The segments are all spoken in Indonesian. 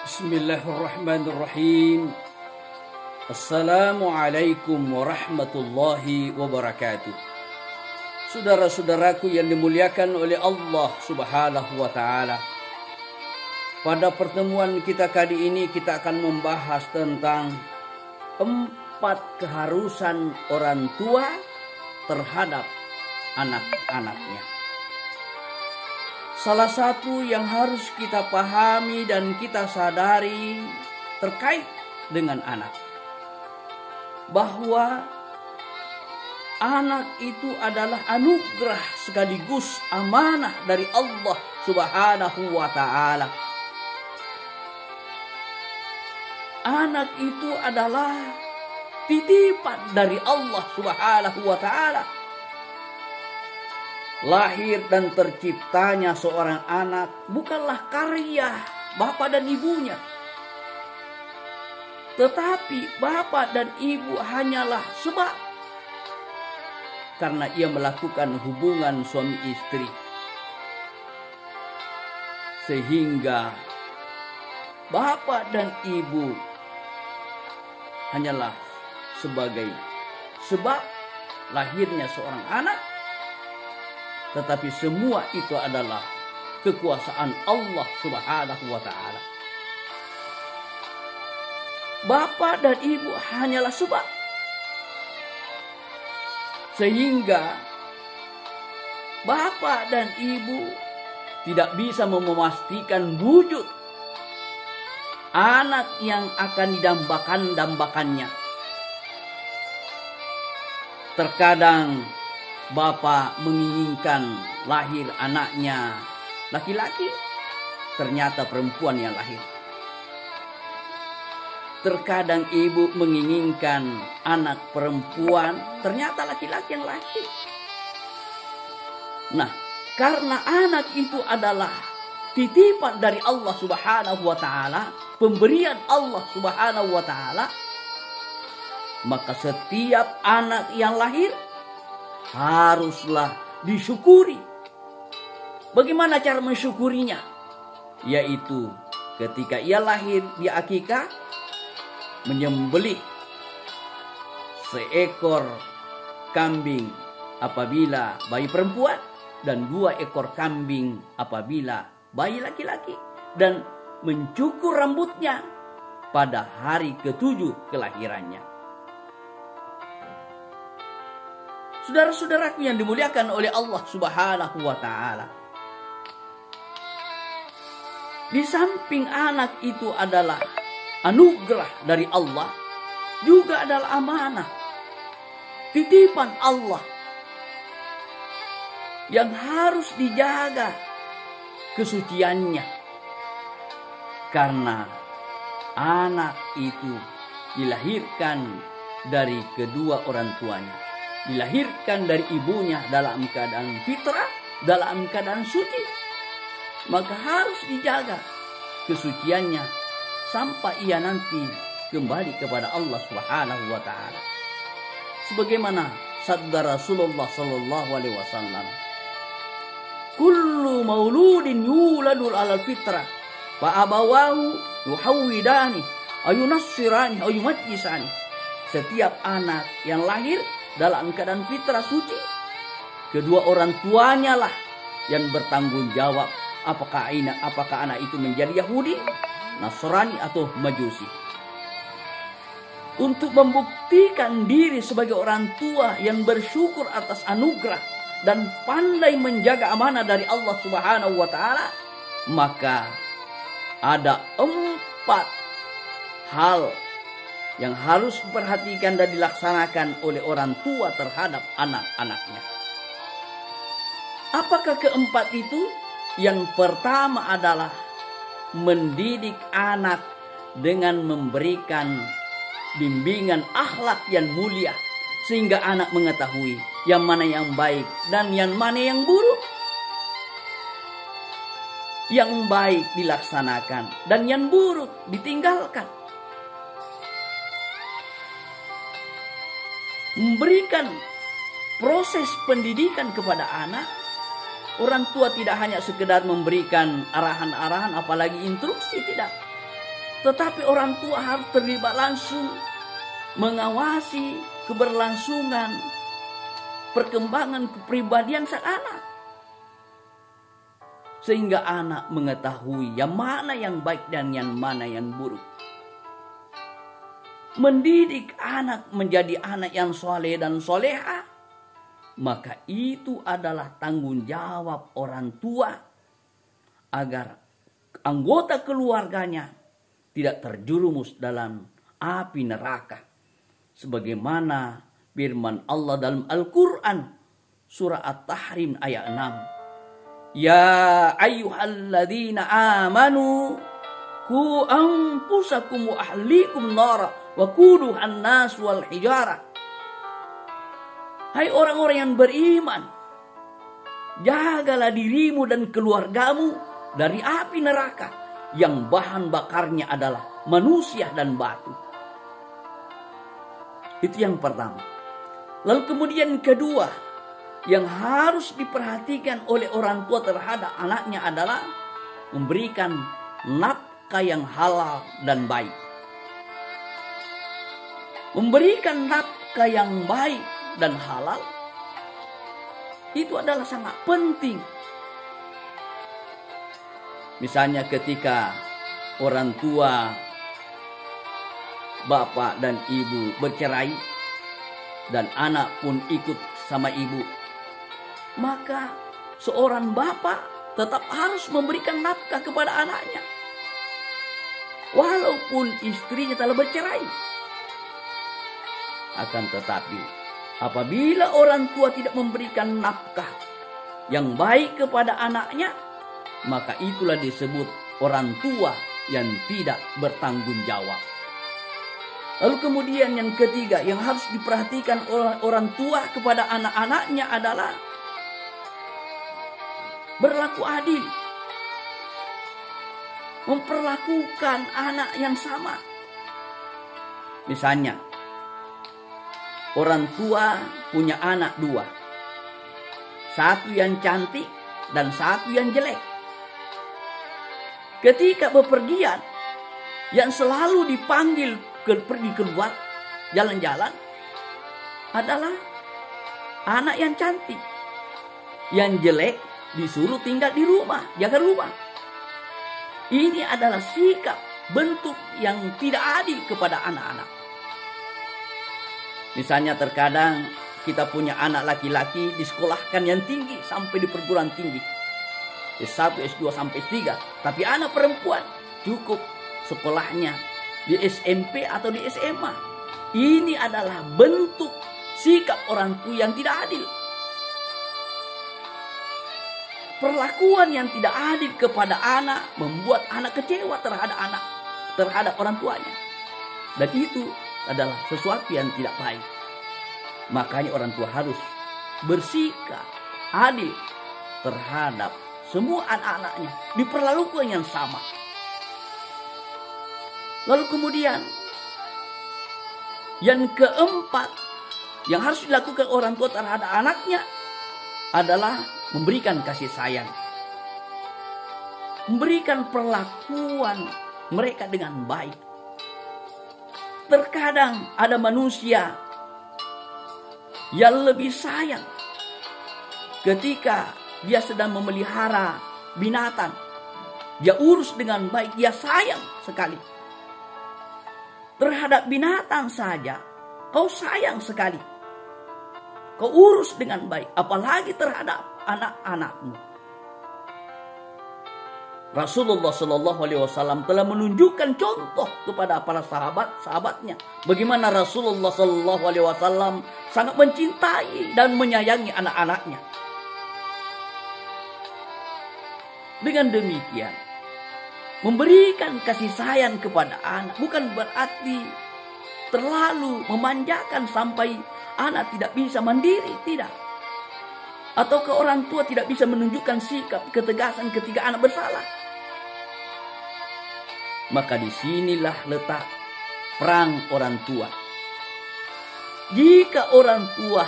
Bismillahirrahmanirrahim. Assalamualaikum warahmatullahi wabarakatuh. Saudara-saudaraku yang dimuliakan oleh Allah Subhanahu wa taala. Pada pertemuan kita kali ini kita akan membahas tentang 4 keharusan orang tua terhadap anak-anaknya. Salah satu yang harus kita pahami dan kita sadari terkait dengan anak, bahwa anak itu adalah anugerah sekaligus amanah dari Allah Subhanahu wa taala. Anak itu adalah titipan dari Allah Subhanahu wa taala. Lahir dan terciptanya seorang anak bukanlah karya bapak dan ibunya. Tetapi bapak dan ibu hanyalah sebab. Karena ia melakukan hubungan suami istri. Sehingga bapak dan ibu hanyalah sebagai sebab lahirnya seorang anak. Tetapi semua itu adalah kekuasaan Allah Subhanahu wa taala. Bapak dan ibu hanyalah sebab. Sehingga bapak dan ibu tidak bisa memastikan wujud anak yang akan didambakannya. Terkadang bapak menginginkan lahir anaknya laki-laki, ternyata perempuan yang lahir. Terkadang ibu menginginkan anak perempuan, ternyata laki-laki yang lahir. Nah, karena anak itu adalah titipan dari Allah Subhanahu wa taala, pemberian Allah Subhanahu wa taala, maka setiap anak yang lahir haruslah disyukuri. Bagaimana cara mensyukurinya? Yaitu ketika ia lahir di akikah, menyembelih seekor kambing apabila bayi perempuan dan 2 ekor kambing apabila bayi laki-laki, dan mencukur rambutnya pada hari ke-7 kelahirannya. Saudara-saudaraku yang dimuliakan oleh Allah Subhanahu wa taala. Di samping anak itu adalah anugerah dari Allah, juga adalah amanah, titipan Allah yang harus dijaga kesuciannya. Karena anak itu dilahirkan dari kedua orang tuanya. Dilahirkan dari ibunya dalam keadaan fitrah, dalam keadaan suci. Maka harus dijaga kesuciannya sampai ia nanti kembali kepada Allah Subhanahu wa taala. Sebagaimana sabda Rasulullah sallallahu alaihi wasallam, "Kullu mauludin yuladu 'alal fitrah, fa abawahu yuhawwidani, ayunassirani, ayumajjisani." Setiap anak yang lahir dalam keadaan fitrah suci, kedua orang tuanya lah yang bertanggung jawab apakah anak itu menjadi Yahudi, Nasrani atau Majusi. Untuk membuktikan diri sebagai orang tua yang bersyukur atas anugerah dan pandai menjaga amanah dari Allah Subhanahu wa taala, maka ada 4 hal yang harus diperhatikan dan dilaksanakan oleh orang tua terhadap anak-anaknya. Apakah keempat itu? Yang pertama adalah mendidik anak dengan memberikan bimbingan akhlak yang mulia, sehingga anak mengetahui yang mana yang baik dan yang mana yang buruk. Yang baik dilaksanakan dan yang buruk ditinggalkan. Memberikan proses pendidikan kepada anak, orang tua tidak hanya sekedar memberikan arahan-arahan apalagi instruksi, tidak. Tetapi orang tua harus terlibat langsung mengawasi keberlangsungan perkembangan kepribadian sang anak. Sehingga anak mengetahui yang mana yang baik dan yang mana yang buruk. Mendidik anak menjadi anak yang soleh dan soleha, maka itu adalah tanggung jawab orang tua agar anggota keluarganya tidak terjerumus dalam api neraka. Sebagaimana firman Allah dalam Al-Quran surah At-Tahrim ayat 6. Ya ayyuhalladzina amanu ku anfusakum wa ahlikum nara wa quduhan nas wal hijara. Hai orang-orang yang beriman, jagalah dirimu dan keluargamu dari api neraka yang bahan bakarnya adalah manusia dan batu. Itu yang pertama. Lalu kemudian kedua, yang harus diperhatikan oleh orang tua terhadap anaknya adalah memberikan nafkah yang halal dan baik. Memberikan nafkah yang baik dan halal itu adalah sangat penting. Misalnya ketika orang tua, bapak dan ibu bercerai dan anak pun ikut sama ibu, maka seorang bapak tetap harus memberikan nafkah kepada anaknya walaupun istrinya telah bercerai. Akan tetapi apabila orang tua tidak memberikan nafkah yang baik kepada anaknya, maka itulah disebut orang tua yang tidak bertanggung jawab. Lalu kemudian yang ketiga yang harus diperhatikan oleh orang tua kepada anak-anaknya adalah berlaku adil. Memperlakukan anak yang sama. Misalnya, orang tua punya anak dua. Satu yang cantik dan satu yang jelek. Ketika bepergian, yang selalu dipanggil pergi keluar jalan-jalan adalah anak yang cantik. Yang jelek disuruh tinggal di rumah, jaga rumah. Ini adalah sikap bentuk yang tidak adil kepada anak-anak. Misalnya terkadang kita punya anak laki-laki disekolahkan yang tinggi sampai di perguruan tinggi. S1, S2 sampai S3. Tapi anak perempuan cukup sekolahnya di SMP atau di SMA. Ini adalah bentuk sikap orang tua yang tidak adil. Perlakuan yang tidak adil kepada anak membuat anak kecewa terhadap orang tuanya. Dan itu adalah sesuatu yang tidak baik. Makanya orang tua harus bersikap adil terhadap semua anak-anaknya, diperlakukan yang sama. Lalu kemudian yang keempat yang harus dilakukan orang tua terhadap anaknya adalah memberikan kasih sayang. Memberikan perlakuan mereka dengan baik. Terkadang ada manusia yang lebih sayang ketika dia sedang memelihara binatang. Dia urus dengan baik, dia sayang sekali. Terhadap binatang saja kau sayang sekali. Kau urus dengan baik, apalagi terhadap anak-anakmu. Rasulullah Shallallahu Alaihi Wasallam telah menunjukkan contoh kepada para sahabat-sahabatnya bagaimana Rasulullah Shallallahu Alaihi Wasallam sangat mencintai dan menyayangi anak-anaknya. Dengan demikian, memberikan kasih sayang kepada anak bukan berarti terlalu memanjakan sampai anak tidak bisa mandiri, tidak. Atau ke orang tua tidak bisa menunjukkan sikap ketegasan ketika anak bersalah. Maka disinilah letak perang orang tua. Jika orang tua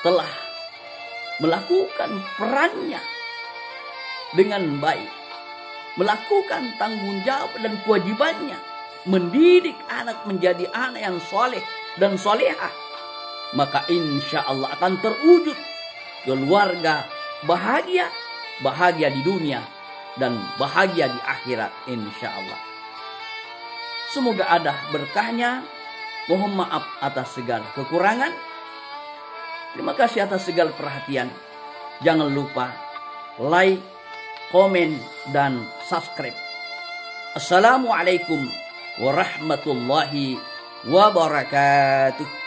telah melakukan perannya dengan baik, melakukan tanggung jawab dan kewajibannya, mendidik anak menjadi anak yang soleh dan solehah, maka insya Allah akan terwujud keluarga bahagia, bahagia di dunia dan bahagia di akhirat insya Allah. Semoga ada berkahnya. Mohon maaf atas segala kekurangan. Terima kasih atas segala perhatian. Jangan lupa like, komen, dan subscribe. Assalamualaikum warahmatullahi wabarakatuh.